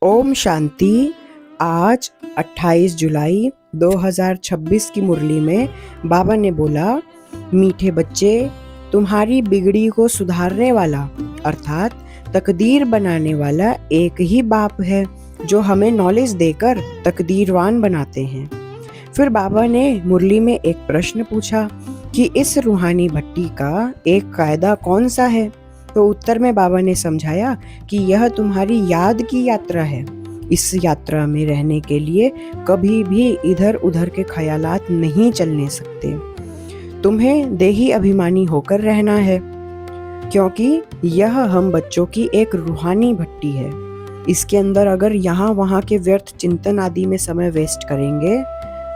ओम शांति। आज 28 जुलाई 2026 की मुरली में बाबा ने बोला, मीठे बच्चे, तुम्हारी बिगड़ी को सुधारने वाला अर्थात तकदीर बनाने वाला एक ही बाप है जो हमें नॉलेज देकर तकदीरवान बनाते हैं। फिर बाबा ने मुरली में एक प्रश्न पूछा कि इस रूहानी भट्टी का एक कायदा कौन सा है। तो उत्तर में बाबा ने समझाया कि यह तुम्हारी याद की यात्रा है। इस यात्रा में रहने के लिए कभी भी इधर उधर के ख्यालात नहीं चलने सकते। तुम्हें देही अभिमानी होकर रहना है, क्योंकि यह हम बच्चों की एक रूहानी भट्टी है। इसके अंदर अगर यहाँ वहाँ के व्यर्थ चिंतन आदि में समय वेस्ट करेंगे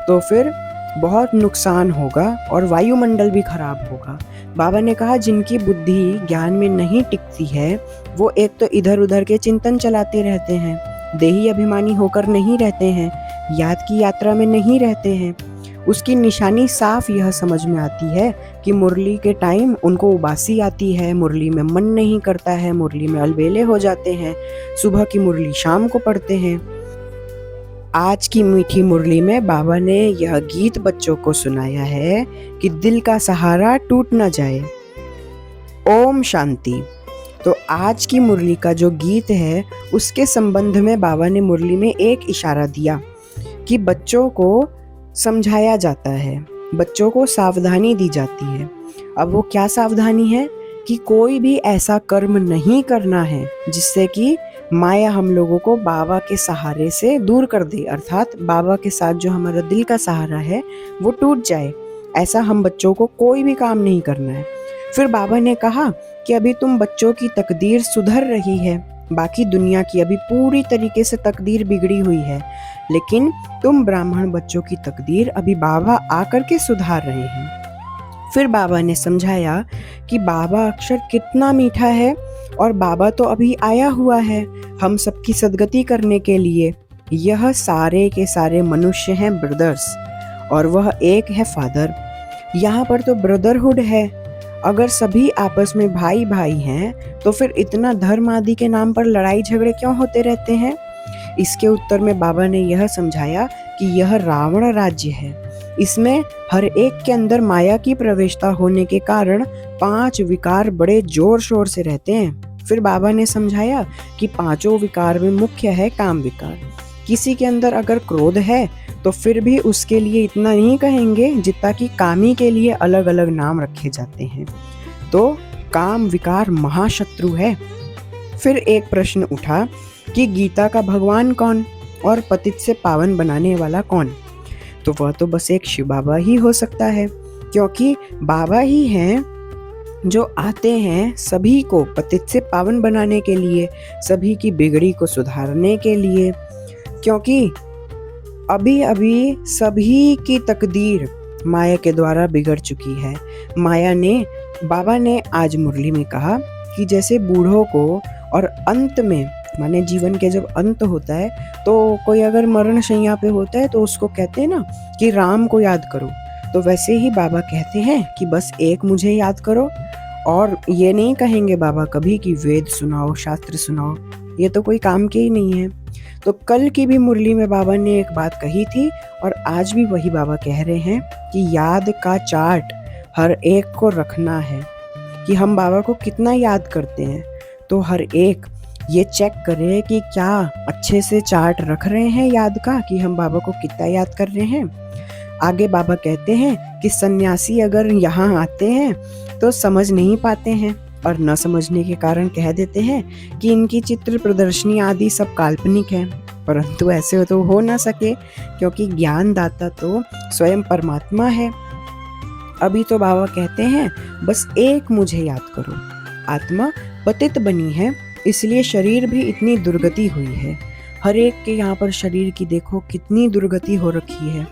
तो फिर बहुत नुकसान होगा और वायुमंडल भी खराब होगा। बाबा ने कहा, जिनकी बुद्धि ज्ञान में नहीं टिकती है वो एक तो इधर उधर के चिंतन चलाते रहते हैं, देही अभिमानी होकर नहीं रहते हैं, याद की यात्रा में नहीं रहते हैं। उसकी निशानी साफ यह समझ में आती है कि मुरली के टाइम उनको उबासी आती है, मुरली में मन नहीं करता है, मुरली में अलबेले हो जाते हैं, सुबह की मुरली शाम को पढ़ते हैं। आज की मीठी मुरली में बाबा ने यह गीत बच्चों को सुनाया है कि दिल का सहारा टूट न जाए। ओम शांति। तो आज की मुरली का जो गीत है उसके संबंध में बाबा ने मुरली में एक इशारा दिया कि बच्चों को समझाया जाता है, बच्चों को सावधानी दी जाती है। अब वो क्या सावधानी है कि कोई भी ऐसा कर्म नहीं करना है जिससे कि माया हम लोगों को बाबा के सहारे से दूर कर दे, अर्थात बाबा के साथ जो हमारा दिल का सहारा है वो टूट जाए। ऐसा हम बच्चों को कोई भी काम नहीं करना है। फिर बाबा ने कहा कि अभी तुम बच्चों की तकदीर सुधर रही है, बाकी दुनिया की अभी पूरी तरीके से तकदीर बिगड़ी हुई है, लेकिन तुम ब्राह्मण बच्चों की तकदीर अभी बाबा आकर के सुधार रहे हैं। फिर बाबा ने समझाया कि बाबा अक्षर कितना मीठा है और बाबा तो अभी आया हुआ है हम सबकी सदगति करने के लिए। यह सारे के सारे मनुष्य हैं ब्रदर्स और वह एक है फादर। यहाँ पर तो ब्रदरहुड है। अगर सभी आपस में भाई भाई हैं तो फिर इतना धर्म आदि के नाम पर लड़ाई झगड़े क्यों होते रहते हैं। इसके उत्तर में बाबा ने यह समझाया कि यह रावण राज्य है। इसमें हर एक के अंदर माया की प्रवेशता होने के कारण 5 विकार बड़े जोर शोर से रहते हैं। फिर बाबा ने समझाया कि 5 विकार में मुख्य है काम विकार। किसी के अंदर अगर क्रोध है तो फिर भी उसके लिए इतना नहीं कहेंगे जितना कि कामी के लिए अलग अलग नाम रखे जाते हैं। तो काम विकार महाशत्रु है। फिर एक प्रश्न उठा कि गीता का भगवान कौन और पतित से पावन बनाने वाला कौन। तो वह तो बस एक शिव बाबा ही हो सकता है, क्योंकि बाबा ही हैं जो आते हैं सभी को पतित से पावन बनाने के लिए, सभी की बिगड़ी को सुधारने के लिए। क्योंकि अभी अभी सभी की तकदीर माया के द्वारा बिगड़ चुकी है। माया ने, बाबा ने आज मुरली में कहा कि जैसे बूढ़ों को और अंत में माने जीवन के जब अंत होता है तो कोई अगर मरण शैया पे होता है तो उसको कहते हैं ना कि राम को याद करो, तो वैसे ही बाबा कहते हैं कि बस एक मुझे याद करो। और ये नहीं कहेंगे बाबा कभी कि वेद सुनाओ, शास्त्र सुनाओ, ये तो कोई काम के ही नहीं है। तो कल की भी मुरली में बाबा ने एक बात कही थी और आज भी वही बाबा कह रहे हैं कि याद का चार्ट हर एक को रखना है कि हम बाबा को कितना याद करते हैं। तो हर एक ये चेक करे कि क्या अच्छे से चार्ट रख रहे हैं याद का, कि हम बाबा को कितना याद कर रहे हैं। आगे बाबा कहते हैं कि सन्यासी अगर यहाँ आते हैं तो समझ नहीं पाते हैं और न समझने के कारण कह देते हैं कि इनकी चित्र प्रदर्शनी आदि सब काल्पनिक है, परंतु ऐसे तो हो ना सके क्योंकि ज्ञान दाता तो स्वयं परमात्मा है। अभी तो बाबा कहते हैं बस एक मुझे याद करो। आत्मा पतित बनी है इसलिए शरीर भी इतनी दुर्गति हुई है। हर एक के यहाँ पर शरीर की देखो कितनी दुर्गति हो रखी है।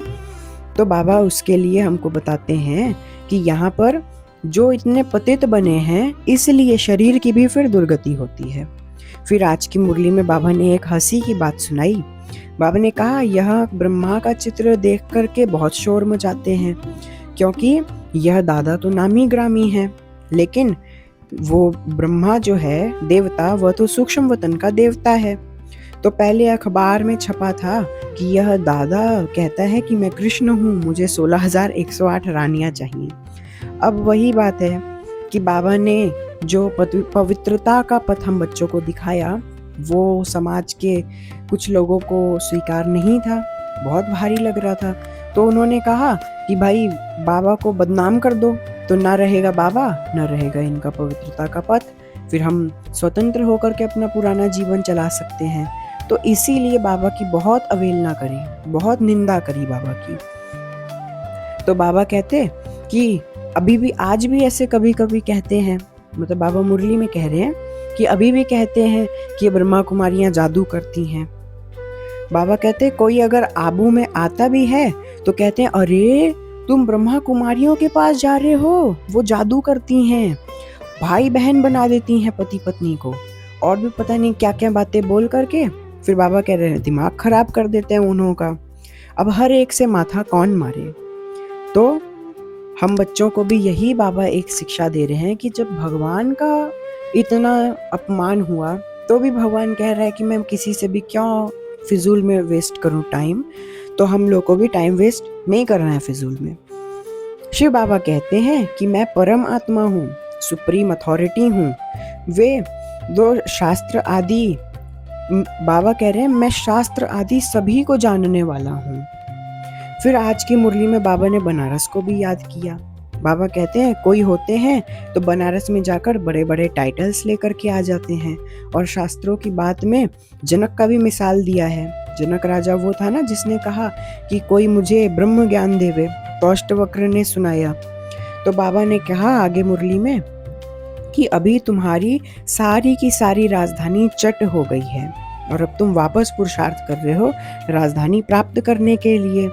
तो बाबा उसके लिए हमको बताते हैं कि यहाँ पर जो इतने पतित बने हैं इसलिए शरीर की भी फिर दुर्गति होती है। फिर आज की मुरली में बाबा ने एक हंसी की बात सुनाई। बाबा ने कहा, यह ब्रह्मा का चित्र देख करके बहुत शोर मचाते हैं, क्योंकि यह दादा तो नामी ग्रामी है, लेकिन वो ब्रह्मा जो है देवता, वह तो सूक्ष्म वतन का देवता है। तो पहले अखबार में छपा था कि यह दादा कहता है कि मैं कृष्ण हूँ, मुझे 16,108 रानियाँ चाहिए। अब वही बात है कि बाबा ने जो पवित्रता का पथ हम बच्चों को दिखाया, वो समाज के कुछ लोगों को स्वीकार नहीं था, बहुत भारी लग रहा था। तो उन्होंने कहा कि भाई बाबा को बदनाम कर दो, तो ना रहेगा बाबा, ना रहेगा इनका पवित्रता का पथ, फिर हम स्वतंत्र होकर के अपना पुराना जीवन चला सकते हैं। तो इसीलिए बाबा की बहुत अवहेलना करी, बहुत निंदा करी बाबा की। तो बाबा कहते कि अभी भी, आज भी ऐसे कभी कभी कहते हैं, मतलब बाबा मुरली में कह रहे हैं कि अभी भी कहते हैं कि ब्रह्मा कुमारियां जादू करती हैं। बाबा कहते कोई अगर आबू में आता भी है तो कहते हैं अरे तुम ब्रह्मा कुमारियों के पास जा रहे हो, वो जादू करती हैं, भाई बहन बना देती हैं पति पत्नी को, और भी पता नहीं क्या क्या बातें बोल करके फिर बाबा कह रहे हैं दिमाग खराब कर देते हैं उन्हों का। अब हर एक से माथा कौन मारे। तो हम बच्चों को भी यही बाबा एक शिक्षा दे रहे हैं कि जब भगवान का इतना अपमान हुआ तो भी भगवान कह रहा है कि मैं किसी से भी क्यों फिजूल में वेस्ट करूं टाइम, तो हम लोग को भी टाइम वेस्ट नहीं करना है फिजूल में। शिव बाबा कहते हैं कि मैं परम आत्मा हूँ, सुप्रीम अथॉरिटी हूँ। वे दो शास्त्र आदि, बाबा कह रहे हैं मैं शास्त्र आदि सभी को जानने वाला हूँ। फिर आज की मुरली में बाबा ने बनारस को भी याद किया। बाबा कहते हैं कोई होते हैं तो बनारस में जाकर बड़े बड़े टाइटल्स लेकर के आ जाते हैं, और शास्त्रों की बात में जनक का भी मिसाल दिया है। जनक राजा वो था ना जिसने कहा कि कोई मुझे ब्रह्म ज्ञान देवे, तो अष्टवक्र ने सुनाया। तो बाबा ने कहा आगे मुरली में कि अभी तुम्हारी सारी की सारी राजधानी चट हो गई है और अब तुम वापस पुरुषार्थ कर रहे हो राजधानी प्राप्त करने के लिए।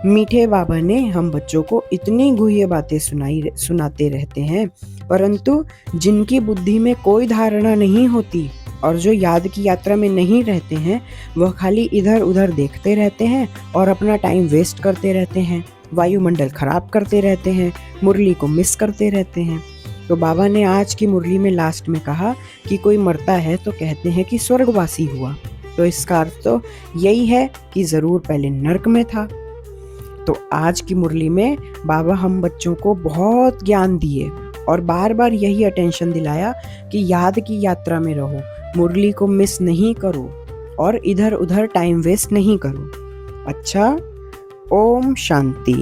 मीठे बाबा ने हम बच्चों को इतनी गुह्य बातें सुनाते रहते हैं, परंतु जिनकी बुद्धि में कोई धारणा नहीं होती और जो याद की यात्रा में नहीं रहते हैं, वह खाली इधर उधर देखते रहते हैं और अपना टाइम वेस्ट करते रहते हैं, वायुमंडल खराब करते रहते हैं, मुरली को मिस करते रहते हैं। तो बाबा ने आज की मुरली में लास्ट में कहा कि कोई मरता है तो कहते हैं कि स्वर्गवासी हुआ, तो इसका अर्थ तो यही है कि जरूर पहले नरक में था। तो आज की मुरली में बाबा हम बच्चों को बहुत ज्ञान दिए और बार बार यही अटेंशन दिलाया कि याद की यात्रा में रहो, मुरली को मिस नहीं करो और इधर उधर टाइम वेस्ट नहीं करो। अच्छा, ओम शांति।